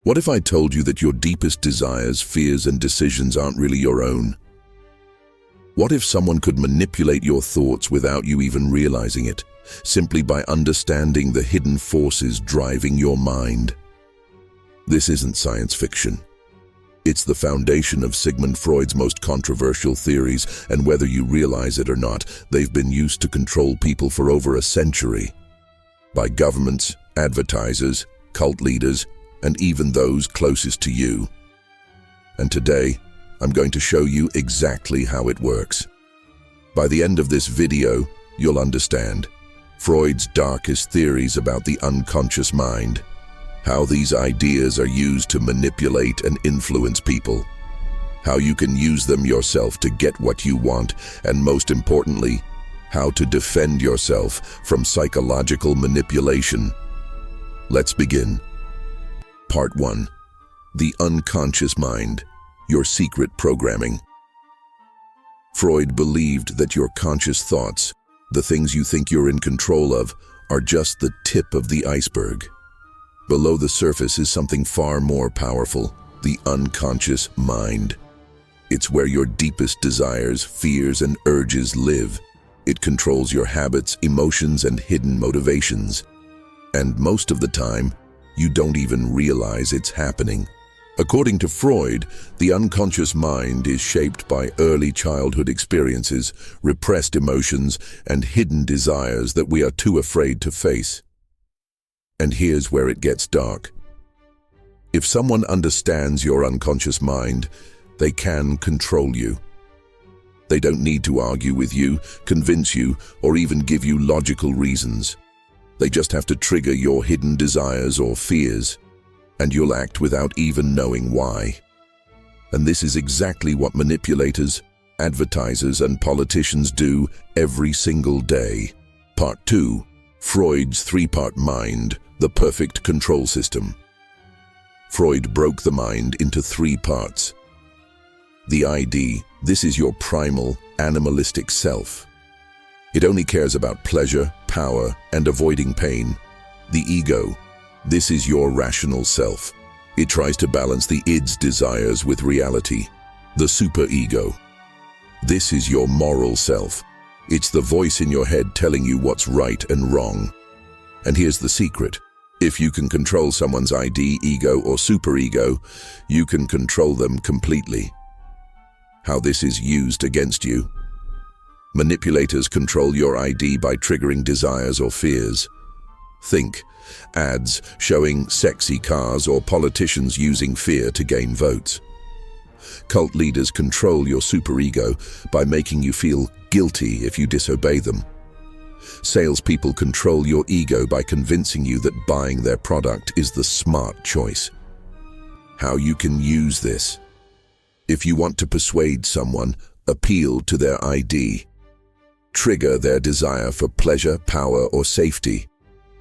What if I told you that your deepest desires, fears, and decisions aren't really your own? What if someone could manipulate your thoughts without you even realizing it, simply by understanding the hidden forces driving your mind? This isn't science fiction. It's the foundation of Sigmund Freud's most controversial theories, and whether you realize it or not, they've been used to control people for over a century. By governments, advertisers, cult leaders, and even those closest to you. And today, I'm going to show you exactly how it works. By the end of this video, you'll understand Freud's darkest theories about the unconscious mind, how these ideas are used to manipulate and influence people, how you can use them yourself to get what you want, and most importantly, how to defend yourself from psychological manipulation. Let's begin. Part 1. The unconscious mind, your secret programming. Freud believed that your conscious thoughts, the things you think you're in control of, are just the tip of the iceberg. Below the surface is something far more powerful, the unconscious mind. It's where your deepest desires, fears, and urges live. It controls your habits, emotions, and hidden motivations. And most of the time, you don't even realize it's happening. According to Freud, the unconscious mind is shaped by early childhood experiences, repressed emotions, and hidden desires that we are too afraid to face. And here's where it gets dark. If someone understands your unconscious mind, they can control you. They don't need to argue with you, convince you, or even give you logical reasons. They just have to trigger your hidden desires or fears, and you'll act without even knowing why. And this is exactly what manipulators, advertisers, and politicians do every single day. Part 2. Freud's three-part mind, the perfect control system. Freud broke the mind into 3 parts. The ID, this is your primal, animalistic self. It only cares about pleasure, power, and avoiding pain. The ego, this is your rational self. It tries to balance the id's desires with reality. The superego, this is your moral self. It's the voice in your head telling you what's right and wrong. And here's the secret. If you can control someone's ID, ego, or superego, you can control them completely. How this is used against you. Manipulators control your ID by triggering desires or fears. Think, ads showing sexy cars or politicians using fear to gain votes. Cult leaders control your superego by making you feel guilty if you disobey them. Salespeople control your ego by convincing you that buying their product is the smart choice. How you can use this. If you want to persuade someone, appeal to their ID. Trigger their desire for pleasure, power, or safety.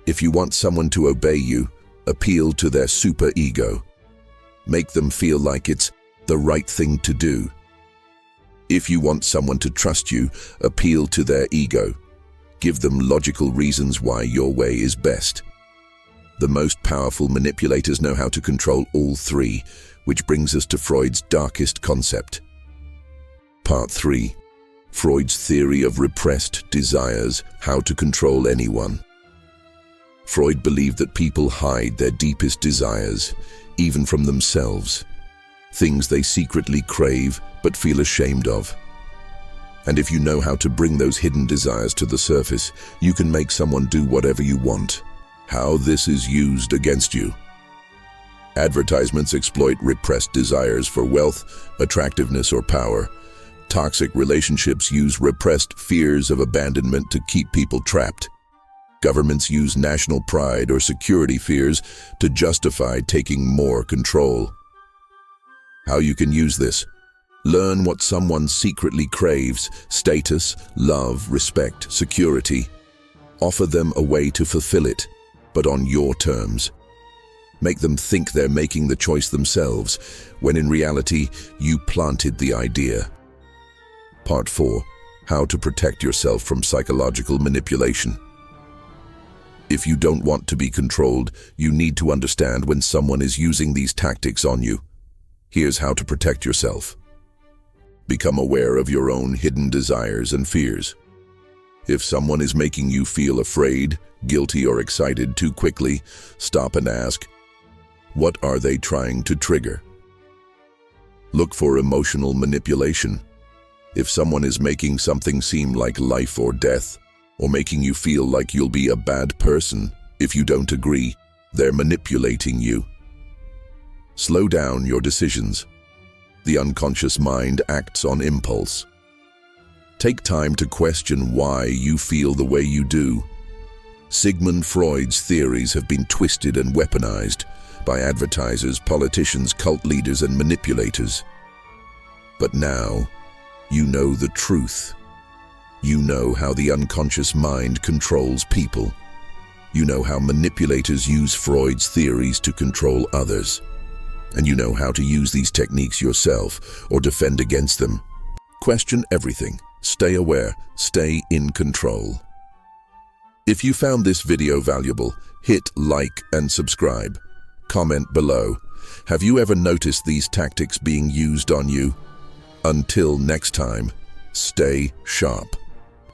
If you want someone to obey you, appeal to their superego. Make them feel like it's the right thing to do. If you want someone to trust you, appeal to their ego. Give them logical reasons why your way is best. The most powerful manipulators know how to control all 3, which brings us to Freud's darkest concept. Part 3. Freud's theory of repressed desires, how to control anyone. Freud believed that people hide their deepest desires, even from themselves, things they secretly crave but feel ashamed of. And if you know how to bring those hidden desires to the surface, you can make someone do whatever you want. How this is used against you. Advertisements exploit repressed desires for wealth, attractiveness, or power. Toxic relationships use repressed fears of abandonment to keep people trapped. Governments use national pride or security fears to justify taking more control. How you can use this. Learn what someone secretly craves: status, love, respect, security. Offer them a way to fulfill it, but on your terms. Make them think they're making the choice themselves, when in reality, you planted the idea. Part 4. How to protect yourself from psychological manipulation. If you don't want to be controlled, you need to understand when someone is using these tactics on you. Here's how to protect yourself. Become aware of your own hidden desires and fears. If someone is making you feel afraid, guilty, or excited too quickly, stop and ask, what are they trying to trigger? Look for emotional manipulation. If someone is making something seem like life or death, or making you feel like you'll be a bad person if you don't agree, they're manipulating you. Slow down your decisions. The unconscious mind acts on impulse. Take time to question why you feel the way you do. Sigmund Freud's theories have been twisted and weaponized by advertisers, politicians, cult leaders, and manipulators. But now, you know the truth. You know how the unconscious mind controls people. You know how manipulators use Freud's theories to control others. And you know how to use these techniques yourself or defend against them. Question everything. Stay aware. Stay in control. If you found this video valuable, hit like and subscribe. Comment below. Have you ever noticed these tactics being used on you? Until next time, stay sharp.